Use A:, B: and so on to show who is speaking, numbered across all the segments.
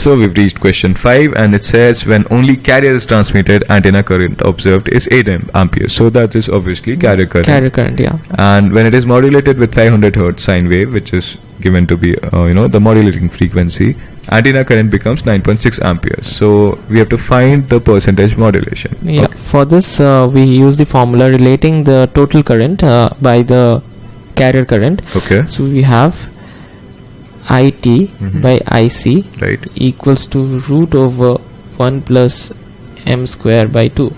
A: So we've reached question 5, and it says when only carrier is transmitted, antenna current observed is 8 amperes. So that is obviously carrier current.
B: Carrier current, yeah.
A: And when it is modulated with 500 hertz sine wave, which is given to be the modulating frequency, antenna current becomes 9.6 amperes. So we have to find the percentage modulation.
B: Yeah.
A: Okay.
B: For this, we use the formula relating the total current by the carrier current.
A: Okay.
B: So we have IT by IC
A: Right.
B: equals to root over 1 plus m square by 2.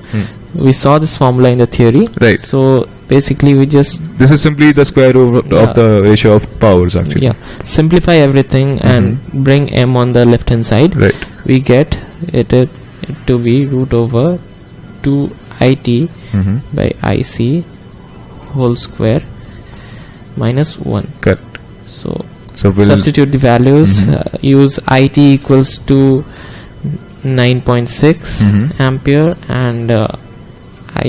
B: We saw this formula in the theory.
A: Right.
B: So basically we just
A: This is simply the square root of the ratio of powers actually.
B: simplify everything and bring m on the left hand side.
A: Right.
B: We get it to be root over 2 IT by IC whole square minus 1.
A: Correct.
B: So
A: we'll
B: substitute the values. Use IT equals to 9.6 ampere and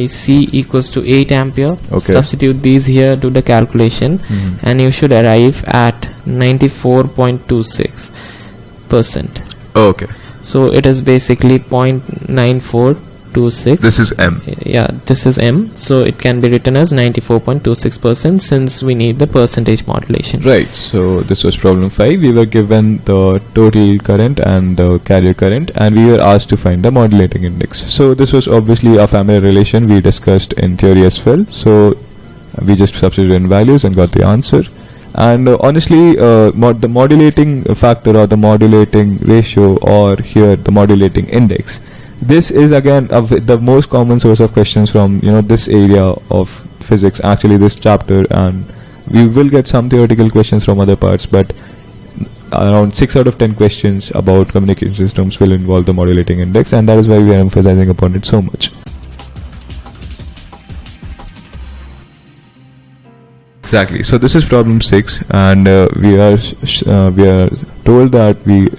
B: IC equals to 8 ampere.
A: Okay.
B: Substitute these here, do the calculation, and you should arrive at 94.26%.
A: Okay.
B: So it is basically 0.9426.
A: This is M.
B: Yeah, this is M. So it can be written as 94.26% since we need the percentage modulation.
A: Right. So this was problem 5. We were given the total current and the carrier current, and we were asked to find the modulating index. So this was obviously a familiar relation we discussed in theory as well. So we just substituted in values and got the answer. And honestly, the modulating factor or the modulating ratio, or here the modulating index, this is again the most common source of questions from this area of physics, actually this chapter, and we will get some theoretical questions from other parts, but around 6 out of 10 questions about communication systems will involve the modulating index, and that is why we are emphasizing upon it so much. Exactly. So this is problem 6, and we are told that the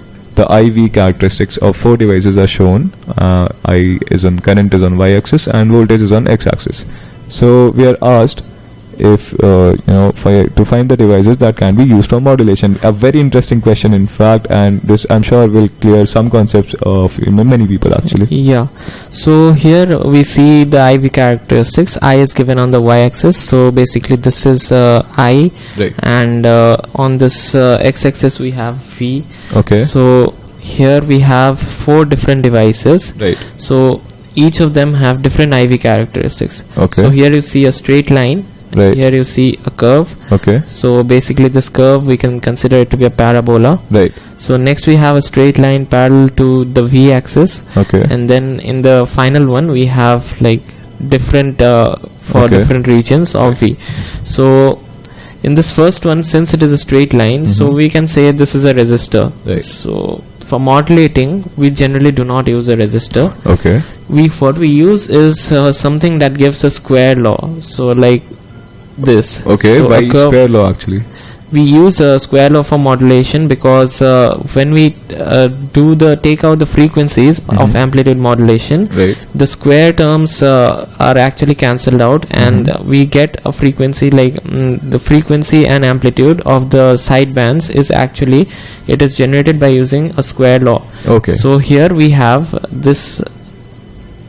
A: IV characteristics of 4 devices are shown. Current is on y-axis and voltage is on x-axis. So we are asked if to find the devices that can be used for modulation. A very interesting question, in fact, and this I'm sure will clear some concepts of many people actually.
B: Yeah. So here we see the IV characteristics. I is given on the y-axis. So basically this is I,
A: right,
B: and on this x-axis we have V.
A: Okay.
B: So here we have 4 different devices.
A: Right.
B: So each of them have different IV characteristics.
A: Okay.
B: So here you see a straight line.
A: Right.
B: Here you see a curve.
A: Okay.
B: So basically this curve we can consider it to be a parabola.
A: Right.
B: So next we have a straight line parallel to the V axis.
A: Okay.
B: And then in the final one we have like different different regions of V. So in this first one, since it is a straight line, so we can say this is a resistor.
A: Right.
B: So for modulating we generally do not use a resistor.
A: Okay.
B: What we use is something that gives a square law. So like this.
A: Okay.
B: So
A: Why square law actually?
B: We use a square law for modulation because when we take out the frequencies of amplitude modulation,
A: right,
B: the square terms are actually cancelled out, and we get a frequency like the frequency and amplitude of the side bands is actually generated by using a square law.
A: Okay.
B: So here we have this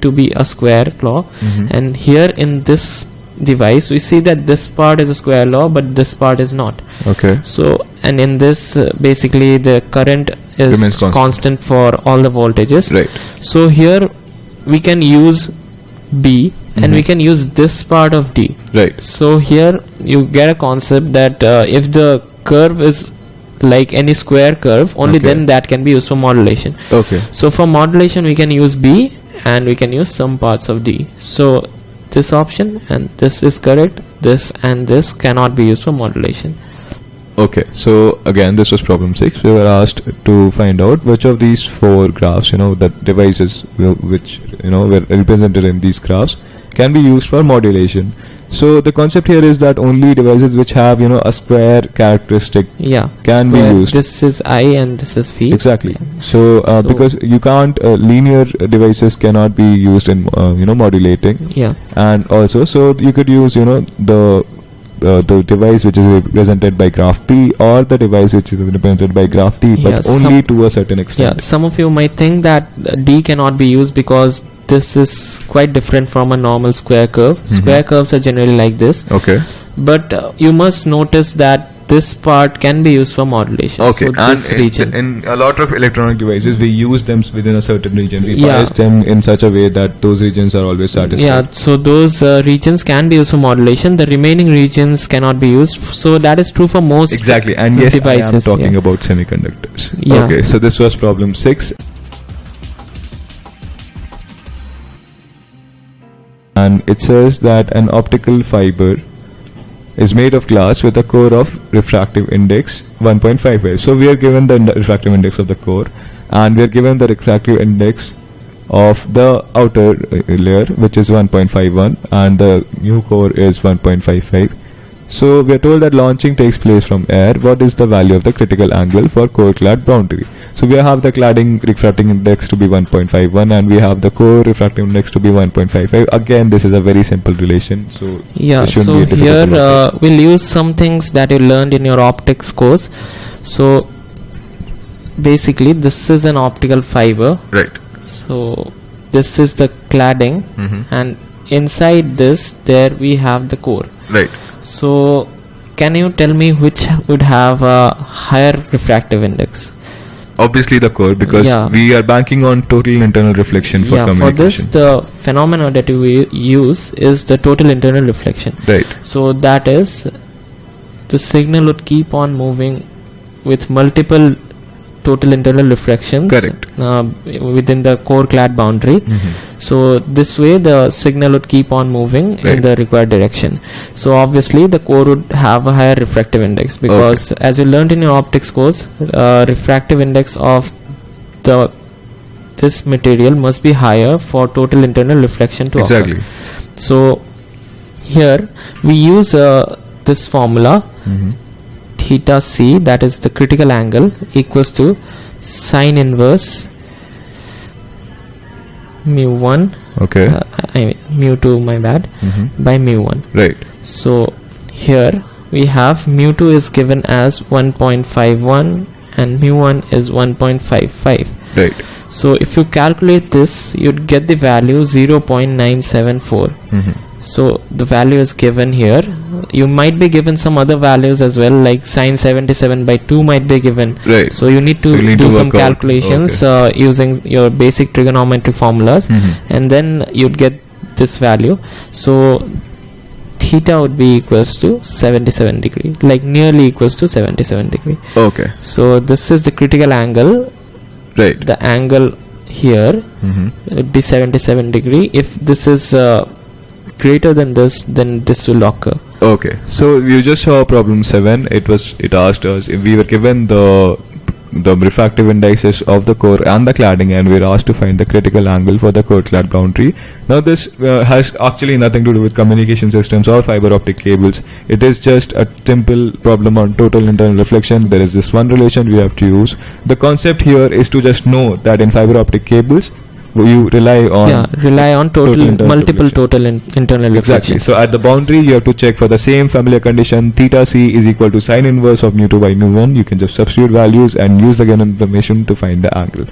B: to be a square law, and here in this device we see that this part is a square law but this part is not.
A: Okay.
B: So and in this basically the current is constant for all the voltages.
A: Right.
B: So here we can use B and we can use this part of D.
A: Right.
B: So here you get a concept that if the curve is like any square curve, only then that can be used for modulation.
A: Okay.
B: So for modulation we can use B and we can use some parts of D. So this option and this is correct, this and this cannot be used for modulation.
A: Okay, so again this was problem 6. We were asked to find out which of these 4 graphs, the devices which were represented in these graphs can be used for modulation. So the concept here is that only devices which have a square characteristic can be used.
B: This is I and this is V.
A: Exactly. So because you can't linear devices cannot be used in modulating.
B: Yeah.
A: And also so you could use the the device which is represented by graph P or the device which is represented by graph T, but
B: Yeah,
A: only to a certain extent.
B: Yeah, some of you might think that D cannot be used because this is quite different from a normal square curve. Square curves are generally like this.
A: Okay.
B: But you must notice that this part can be used for modulation.
A: Okay,
B: So
A: and
B: this region.
A: in a lot of electronic devices, we use them within a certain region. We
B: Yeah.
A: bias them in such a way that those regions are always satisfied.
B: Yeah, so those regions can be used for modulation. The remaining regions cannot be used. So that is true for most
A: Exactly, and yes,
B: devices.
A: I am talking
B: yeah.
A: about semiconductors.
B: Yeah.
A: Okay, so this was problem 6. And it says that an optical fiber is made of glass with a core of refractive index 1.55. So we are given the refractive index of the core, and we are given the refractive index of the outer layer, which is 1.51, and the new core is 1.55. So we are told that launching takes place from air. What is the value of the critical angle for core clad boundary? So we have the cladding refracting index to be 1.51, and we have the core refractive index to be 1.55. Again, this is a very simple relation. So
B: Yeah,
A: it shouldn't
B: so
A: be a difficult
B: here
A: one.
B: we'll use some things that you learned in your optics course. So basically this is an optical fiber.
A: Right.
B: So this is the cladding, and inside this there we have the core.
A: Right.
B: So can you tell me which would have a higher refractive index?
A: Obviously the core, because
B: Yeah.
A: we are banking on total internal reflection for
B: Yeah, for this
A: communication.
B: the phenomena that we use is the total internal reflection.
A: Right.
B: So that is, the signal would keep on moving with multiple total internal refractions.
A: Correct.
B: Within the core clad boundary. So this way the signal would keep on moving in
A: Right.
B: the required direction. So obviously the core would have a higher refractive index, because as you learned in your optics course, refractive index of this material must be higher for total internal reflection to occur.
A: Exactly.
B: So here we use this formula, theta c, that is the critical angle, equals to sine inverse mu1,
A: Okay.
B: I mean mu2, my bad, by mu1.
A: Right.
B: So here we have mu2 is given as 1.51 and mu1 is 1.55.
A: Right.
B: So if you calculate this, you'd get the value 0.974. So the value is given here. You might be given some other values as well, like sine 77 by 2 might be given.
A: Right.
B: So you need to
A: So you need
B: do
A: to
B: some
A: work out.
B: calculations using your basic trigonometric formulas, and then you'd get this value. So theta would be equals to 77 degree, like nearly equals to 77 degree.
A: Okay.
B: So this is the critical angle.
A: Right.
B: The angle here would be 77 degree. If this is greater than this, then this will occur.
A: Okay, so you just saw problem 7. It asked us if we were given the refractive indices of the core and the cladding, and we were asked to find the critical angle for the core clad boundary. Now this has actually nothing to do with communication systems or fiber optic cables. It is just a simple problem on total internal reflection. There is this one relation we have to use. The concept here is to just know that in fiber optic cables you rely on
B: total
A: internal
B: multiple
A: reflection.
B: total internal
A: Exactly.
B: reflections.
A: So at the boundary, you have to check for the same familiar condition. Theta c is equal to sine inverse of mu2 by mu1. You can just substitute values and use the given information to find the angle.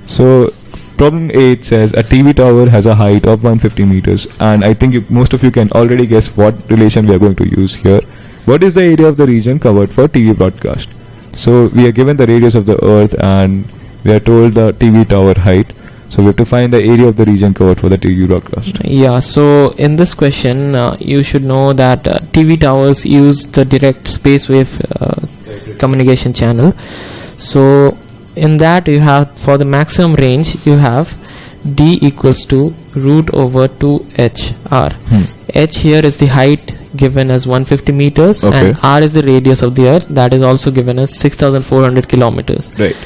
A: So problem 8 says a TV tower has a height of 150 meters, and I think most of you can already guess what relation we are going to use here. What is the area of the region covered for TV broadcast? So we are given the radius of the earth, and we are told the TV tower height. So we have to find the area of the region covered for the TV broadcast.
B: Yeah, so in this question you should know that TV towers use the direct space wave communication channel. So in that you have, for the maximum range, you have D equals to root over 2h r. H here is the height given as 150 meters,
A: Okay.
B: and r is the radius of the earth, that is also given as 6400 kilometers.
A: Right.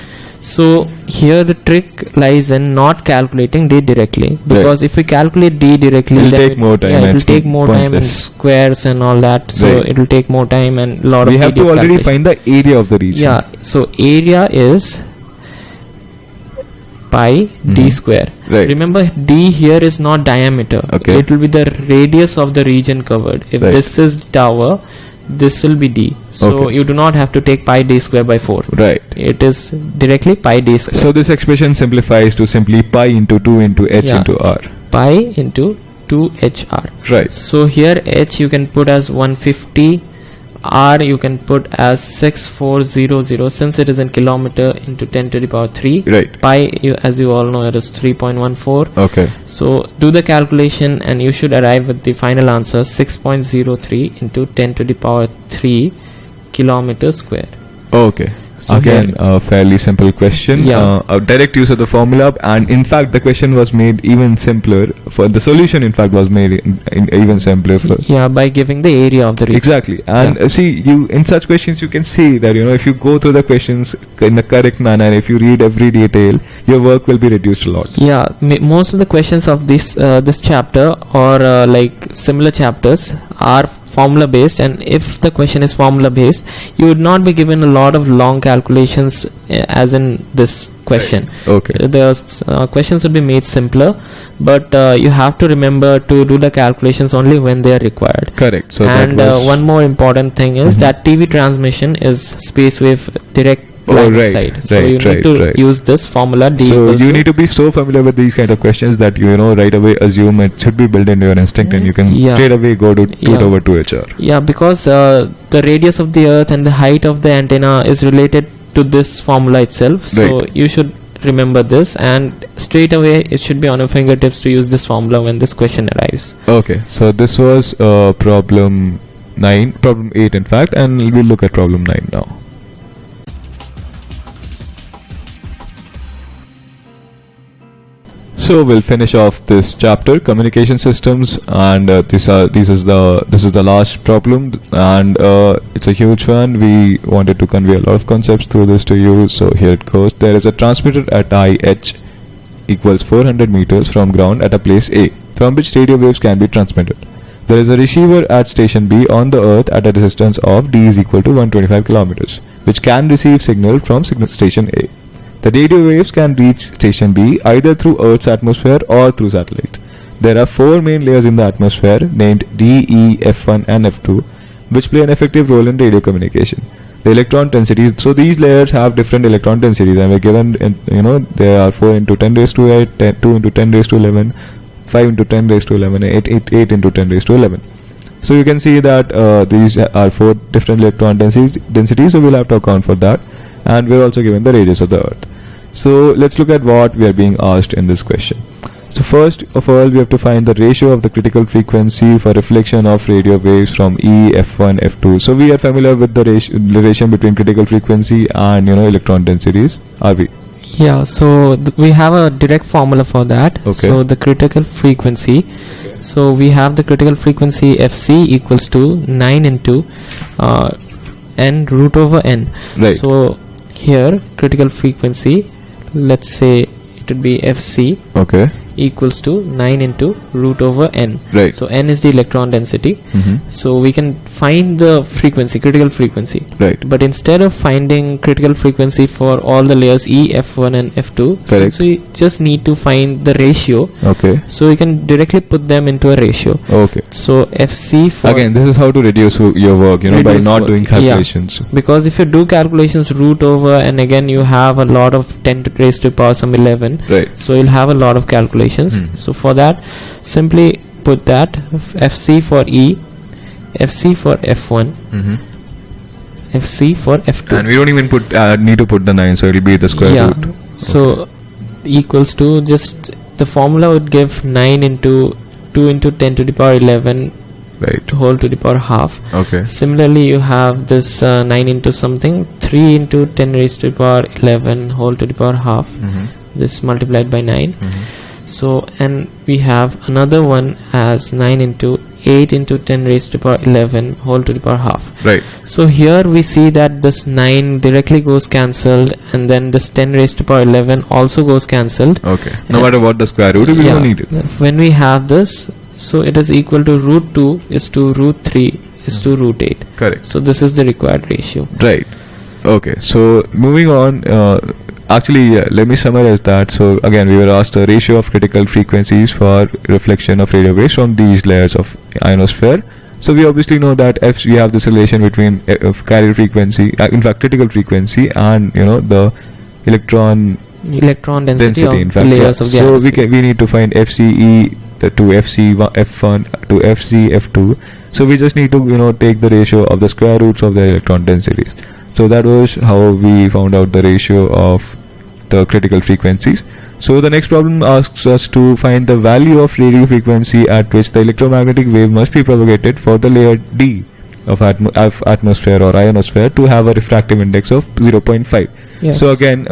B: So here the trick lies in not calculating D directly, because if we calculate D directly,
A: It'll
B: then
A: take more time
B: yeah,
A: and
B: it will take more time and
A: pointless.
B: squares and all that. So
A: Right.
B: it will take more time and lot
A: We
B: of
A: have to
B: tedious
A: already
B: calculation.
A: find the area of the region.
B: Yeah, so area is pi d square.
A: Right.
B: Remember, d here is not diameter.
A: Okay.
B: It will be the radius of the region covered. If
A: Right.
B: this is tower, this will be d. So
A: Okay.
B: you do not have to take pi d square by 4.
A: Right.
B: It is directly pi d square.
A: So this expression simplifies to simply pi into 2 into h
B: Yeah.
A: into r.
B: Pi into 2hr.
A: Right.
B: So here h you can put as 150, r you can put as 6400, since it is in kilometer, into 10 to the power 3.
A: Right.
B: Pi, as you all know, it is 3.14.
A: Okay.
B: So do the calculation and you should arrive with the final answer, 6.03 into 10 to the power 3 kilometer square.
A: Okay.
B: So
A: Again,
B: here-
A: a fairly simple question.
B: Yeah.
A: A direct use of the formula, and in fact, the question was made even simpler. For the solution, in fact, was made in even simpler. For
B: Yeah, by giving the area of the region.
A: exactly, and
B: Yeah.
A: see, you in such questions, you can see that if you go through the questions in the correct manner, if you read every detail, your work will be reduced a lot.
B: Yeah, most of the questions of this chapter or like similar chapters are formula based, and if the question is formula based, you would not be given a lot of long calculations as in this question.
A: Okay.
B: The questions would be made simpler, but you have to remember to do the calculations only when they are required.
A: Correct. So
B: And
A: that was
B: one more important thing is
A: Mhm.
B: that TV transmission is space wave direct
A: Oh,
B: line of
A: right,
B: sight. So
A: right,
B: you need
A: right,
B: to
A: right.
B: use this formula D
A: so
B: equals
A: you
B: to-
A: need to be so familiar with these kind of questions that right away assume it should be built into your instinct, and you can
B: Yeah.
A: straight away go to
B: Yeah.
A: it over to HR.
B: Yeah, because the radius of the earth and the height of the antenna is related to this formula itself. So
A: Right.
B: you should remember this, and straight away it should be on your fingertips to use this formula when this question arrives.
A: Okay, so this was problem 8 in fact, and we'll look at problem 9 now. So we'll finish off this chapter, communication systems, and this is the last problem, and it's a huge one. We wanted to convey a lot of concepts through this to you, so here it goes. There is a transmitter at IH equals 400 meters from ground at a place A, from which radio waves can be transmitted. There is a receiver at station B on the earth at a distance of D is equal to 125 kilometers, which can receive signal from station A. The radio waves can reach station B either through Earth's atmosphere or through satellite. There are 4 main layers in the atmosphere named D, E, F1 and F2, which play an effective role in radio communication. The electron densities, so these layers have different electron densities, and we're given, there are 4 into 10 raised to 8, 2 into 10 raised to 11, 5 into 10 raised to 11, 8 into 10 raised to 11. So you can see that these are 4 different electron densities, so we'll have to account for that. And we're also given the radius of the earth. So let's look at what we are being asked in this question. So first of all, we have to find the ratio of the critical frequency for reflection of radio waves from E, F1, F2. So we are familiar with the relation between critical frequency and electron densities, are we?
B: Yeah, so we have a direct formula for that.
A: Okay.
B: So the critical frequency. So we have the critical frequency Fc equals to 9 into n root over n.
A: Right.
B: So here critical frequency, let's say it would be Fc
A: Okay.
B: equals to 9 into root over n.
A: Right.
B: So n is the electron density.
A: Mm-hmm.
B: So we can find the frequency, critical frequency.
A: Right.
B: But instead of finding critical frequency for all the layers E, F1 and F2,
A: Correct.
B: since we just need to find the ratio,
A: Okay.
B: so we can directly put them into a ratio.
A: Okay.
B: So Fc for
A: Again, this is how to reduce your work, by
B: Reduce
A: not
B: work,
A: doing
B: yeah.
A: calculations.
B: because if you do calculations root over, and again you have a lot of 10 to raised to power some 11,
A: Right.
B: so you'll have a lot of calculations.
A: Hmm.
B: So for that, simply put that Fc for E, Fc for F1,
A: Mm-hmm.
B: Fc for F2.
A: And we don't even need to put the 9, so it'll be the square
B: Yeah.
A: root.
B: So equals to, just the formula would give 9 into 2 into 10 to the power 11
A: Right.
B: whole to the power half.
A: Okay.
B: Similarly, you have this 9 into something, 3 into 10 raised to the power 11 whole to the power half.
A: Mm-hmm.
B: This multiplied by 9.
A: Mm-hmm.
B: So, and we have another one as 9 into 8 into 10 raised to the power 11 whole to the power half.
A: Right.
B: So here we see that this 9 directly goes cancelled, and then this 10 raised to the power 11 also goes cancelled.
A: Okay. No matter what the square root, we don't need it.
B: When we have this, so it is equal to root 2 is to root 3 is to root 8.
A: Correct.
B: So this is the required ratio.
A: Right. Okay. So moving on, actually, let me summarize that. So again, we were asked the ratio of critical frequencies for reflection of radio waves from these layers of ionosphere. So we obviously know that if we have this relation between carrier frequency, in fact critical frequency, and the electron
B: density of
A: in
B: the
A: fact,
B: layers of the
A: so
B: atmosphere.
A: we need to find FCE to FC1 to FC F2. So we just need to take the ratio of the square roots of the electron densities. So that was how we found out the ratio of the critical frequencies. So the next problem asks us to find the value of radio frequency at which the electromagnetic wave must be propagated for the layer D of atmosphere or ionosphere to have a refractive index of 0.5.
B: Yes.
A: So again,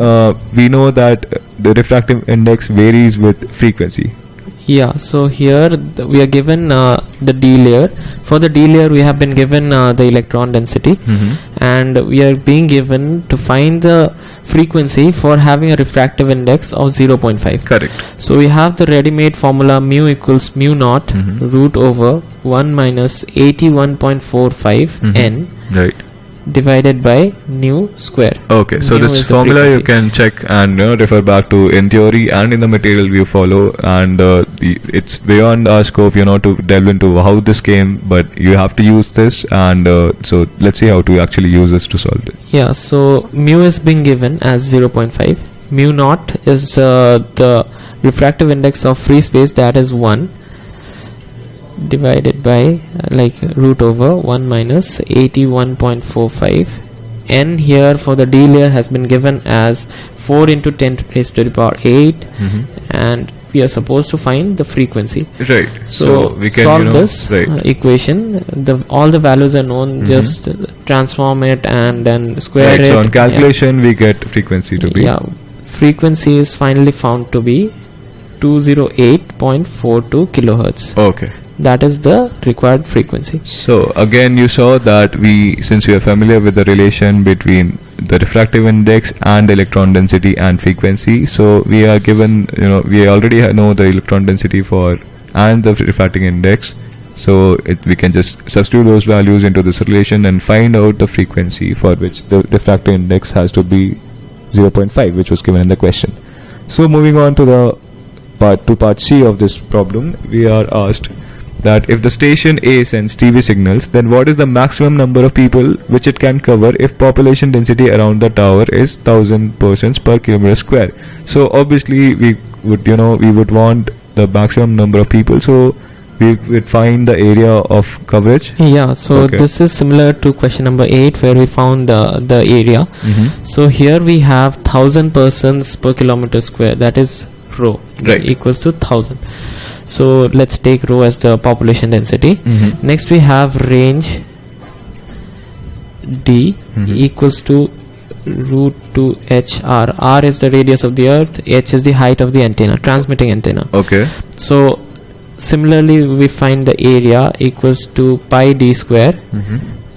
A: we know that the refractive index varies with frequency.
B: Yeah, so here we are given the D layer. For the D layer we have been given the electron density, and we are being given to find the frequency for having a refractive index of 0.5.
A: Correct.
B: So we have the ready-made formula mu equals mu naught root over 1 minus 81.45 n
A: Right.
B: divided by nu square.
A: Okay, so
B: Nu
A: this
B: is the
A: formula you
B: frequency.
A: can check and refer back to in theory and in the material we follow, and it's beyond our scope to delve into how this came, but you have to use this, and so let's see how to actually use this to solve it.
B: Yeah, so mu is being given as 0.5. Mu naught is the refractive index of free space, that is 1, divided by root over 1 minus 81.45. N here for the D layer has been given as 4 into 10 raised to the power 8, and we are supposed to find the frequency.
A: Right.
B: So
A: we can
B: solve this
A: right.
B: equation. All the values are known. Just transform it and then square
A: Right.
B: it.
A: So on calculation we get frequency to be.
B: Yeah, frequency is finally found to be 208.42 kilohertz.
A: Okay.
B: That is the required frequency.
A: So again, you saw that since we are familiar with the relation between the refractive index and the electron density and frequency, so we are given, we already know the electron density and the refractive index. So we can just substitute those values into this relation and find out the frequency for which the refractive index has to be 0.5, which was given in the question. So moving on to part C of this problem, we are asked that if the station A sends TV signals, then what is the maximum number of people which it can cover if population density around the tower is 1000 persons per kilometer square? So obviously we would want the maximum number of people, so we would find the area of coverage.
B: Yeah, so
A: Okay.
B: this is similar to question number 8 where we found the area. So here we have 1000 persons per kilometer square, that is rho,
A: Right.
B: equals to 1000. So let's take rho as the population density. Next we have range D equals to root 2 HR. R is the radius of the earth, H is the height of the antenna, transmitting antenna.
A: Okay.
B: So similarly we find the area equals to pi d square,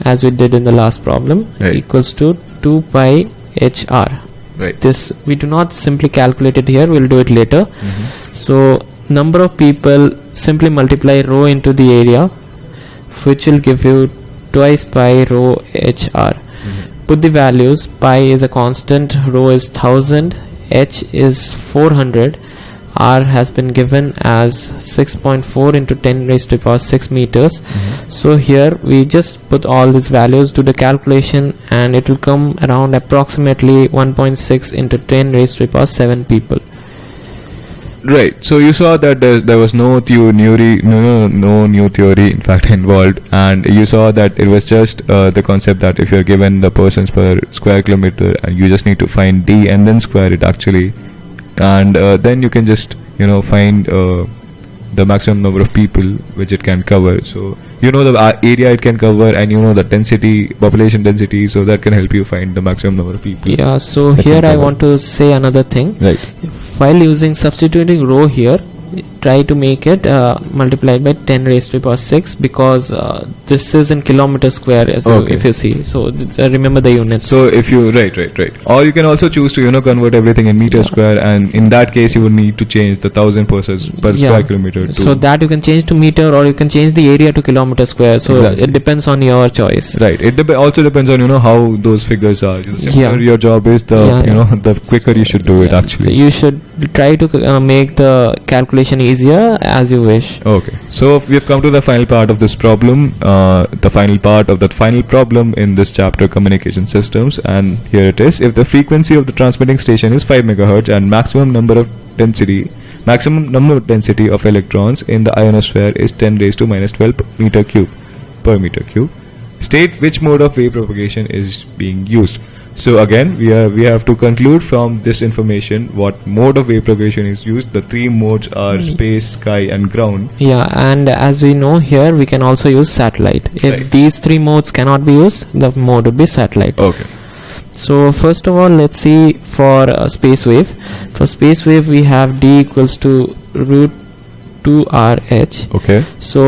B: as we did in the last problem,
A: Right.
B: equals to 2 pi HR.
A: Right.
B: This we do not simply calculate it here, we'll do it later. So number of people, simply multiply rho into the area, which will give you twice pi rho HR. Put the values. Pi is a constant, rho is 1000, H is 400, R has been given as 6.4 into 10 raised to the power 6 meters. So here we just put all these values, do the calculation, and it will come around approximately 1.6 into 10 raised to the power 7 people.
A: Right. So you saw that there was no new theory in fact involved, and you saw that it was just the concept that if you're given the persons per square kilometer, and you just need to find D and then square it actually, and then you can just find the maximum number of people which it can cover. So the area it can cover, and the density, population density, so that can help you find the maximum number of people.
B: Yeah, so
A: that
B: here
A: can
B: I
A: cover.
B: want to say another thing.
A: Right.
B: While substituting rho here, try to make it multiplied by 10 raised to the power 6, because this is in kilometer square as
A: Okay.
B: if you see. So remember the units.
A: So if you right. Or you can also choose to convert everything in meter square, and in that case you would need to change the 1000 per square kilometer. To
B: So that you can change to meter, or you can change the area to kilometer square. So
A: Exactly.
B: it depends on your choice.
A: Right. It also depends on how those figures are. The simpler
B: Yeah.
A: your job is, the
B: Yeah.
A: the quicker you should do it.
B: Yeah.
A: Actually.
B: So you should try to make the calculation easier as you wish.
A: Okay, so we have come to the final part of this problem, the final part of that final problem in this chapter, communication systems, and here it is. If the frequency of the transmitting station is 5 megahertz and maximum number density of electrons in the ionosphere is 10 raised to minus 12 per meter cube, state which mode of wave propagation is being used. So again, we have to conclude from this information what mode of wave propagation is used. The three modes are space, sky, and ground.
B: Yeah, and as we know here, we can also use satellite. If
A: Right.
B: these three modes cannot be used, the mode would be satellite.
A: Okay.
B: So first of all, let's see for space wave. For space wave, we have d equals to root 2rh.
A: Okay.
B: So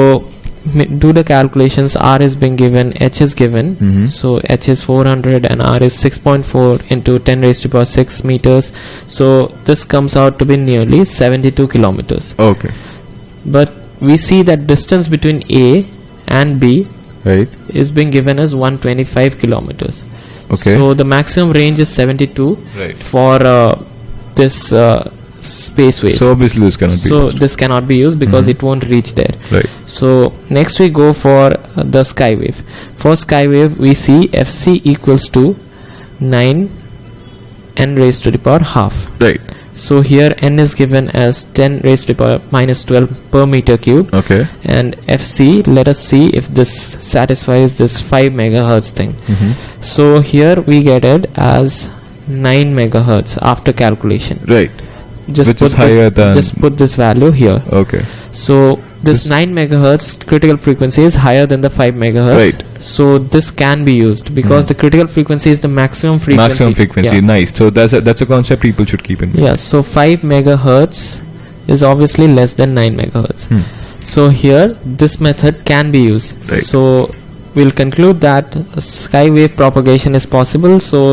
B: do the calculations. R is being given, h is given.
A: Mhm.
B: So h is 400 and r is 6.4 into 10 raised to the power 6 meters. So this comes out to be nearly 72 kilometers.
A: Okay.
B: But we see that distance between A and B
A: Right.
B: is being given as 125 kilometers.
A: Okay.
B: So the maximum range is 72
A: Right.
B: for this space wave.
A: So obviously this cannot be.
B: So
A: used.
B: this cannot be used because
A: Mhm.
B: it won't reach there.
A: Right.
B: So next we go for the sky wave. For sky wave, we see Fc equals to 9 n raised to the power half.
A: Right.
B: So here n is given as 10 raised to the power minus 12 per meter cube.
A: Okay.
B: And Fc, let us see if this satisfies this 5 megahertz thing.
A: Mm-hmm.
B: So here we get it as 9 megahertz after calculation.
A: Right. Which is higher than.
B: Just put this value here.
A: Okay.
B: So this
A: This-
B: 9 megahertz critical frequency is higher than the 5 megahertz.
A: Right.
B: So this can be used because the critical frequency is the maximum frequency.
A: Maximum frequency.
B: Yeah.
A: Nice. So that's a concept people should keep in mind.
B: Yeah. So 5 megahertz is obviously less than 9 megahertz.
A: Hmm.
B: So here this method can be used.
A: Right.
B: So we'll conclude that sky wave propagation is possible. So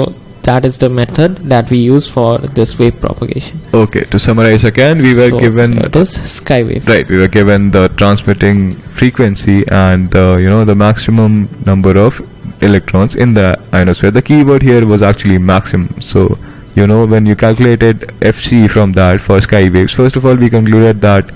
B: that is the method that we use for this wave propagation.
A: Okay. To summarize again, we were
B: So
A: given.
B: it is sky wave.
A: Right. We were given the transmitting frequency and the maximum number of electrons in the ionosphere. The key word here was actually maximum. So when you calculated Fc from that for sky waves, first of all we concluded that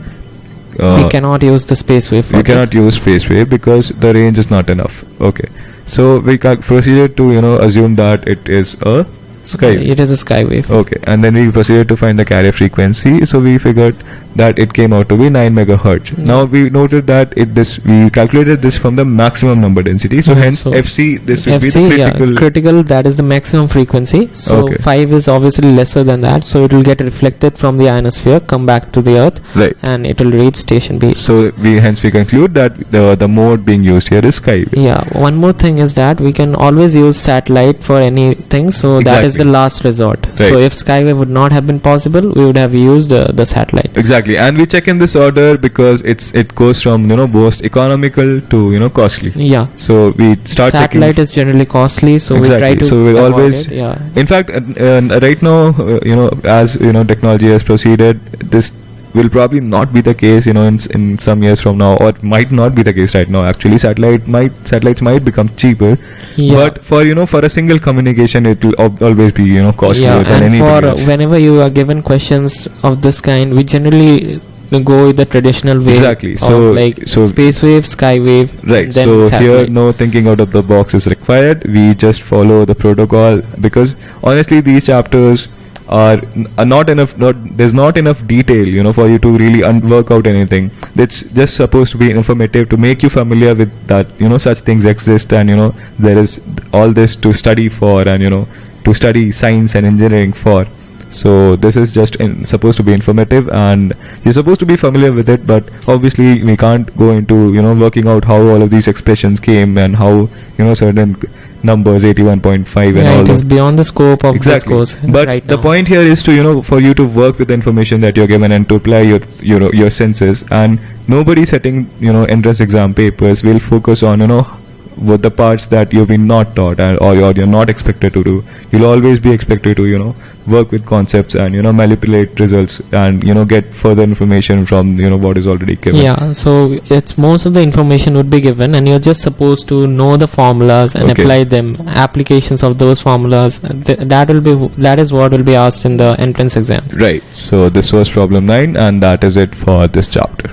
B: We cannot use the space wave for
A: we cannot
B: this.
A: use space wave because the range is not enough. Okay. So we proceeded to assume that it is a sky wave.
B: It is a sky wave.
A: Okay, and then we proceeded to find the carrier frequency. So we figured that it came out to be 9 megahertz.
B: Mm.
A: Now we noted that we calculated this from the maximum number density. So
B: Yeah,
A: hence
B: so
A: Fc this will be
B: Fc,
A: the
B: yeah,
A: critical.
B: critical, that is the maximum frequency. So
A: Okay.
B: 5 is obviously lesser than that. So it will get reflected from the ionosphere, come back to the earth,
A: Right.
B: and it will reach station B.
A: So we conclude that the mode being used here is sky wave.
B: Yeah, one more thing is that we can always use satellite for anything. So that is the
A: Exactly.
B: last resort.
A: Right.
B: So if skywave would not have been possible, we would have used the satellite.
A: Exactly, and we check in this order because it goes from most economical to costly.
B: Yeah.
A: So we start
B: Satellite
A: checking.
B: is generally costly, so we try
A: Exactly.
B: to
A: So we
B: avoid
A: always-
B: it. Yeah.
A: In fact, right now, as technology has proceeded, this will probably not be the case, in some years from now, or it might not be the case right now. Actually, satellites might become cheaper,
B: Yeah.
A: but for a single communication, it will always be costlier
B: Yeah,
A: than
B: and
A: anything
B: for
A: else.
B: whenever you are given questions of this kind, we generally go with the traditional way.
A: Exactly.
B: of
A: So-
B: like
A: so-
B: space wave, sky wave,
A: Right.
B: then
A: So here,
B: satellite.
A: no thinking out of the box is required. We just follow the protocol because honestly, these chapters are not enough. There's not enough detail, for you to really work out anything. It's just supposed to be informative to make you familiar with that. Such things exist, and there is all this to study for, and to study science and engineering for. So this is just supposed to be informative, and you're supposed to be familiar with it. But obviously, we can't go into working out how all of these expressions came and how certain numbers 81.5 and
B: Yeah,
A: all
B: it is
A: that.
B: beyond the scope of this
A: Exactly.
B: course
A: But
B: right
A: the
B: now.
A: point here is to, for you to work with the information that you're given and to apply your senses. And nobody setting, entrance exam papers will focus on, what the parts that you've been not taught or you're not expected to do. You'll always be expected to, work with concepts and, manipulate results and, get further information from, what is already given.
B: Yeah, so it's most of the information would be given, and you're just supposed to know the formulas and
A: Okay.
B: apply them. Applications of those formulas, that is what will be asked in the entrance exams.
A: Right. So this was problem 9 and that is it for this chapter.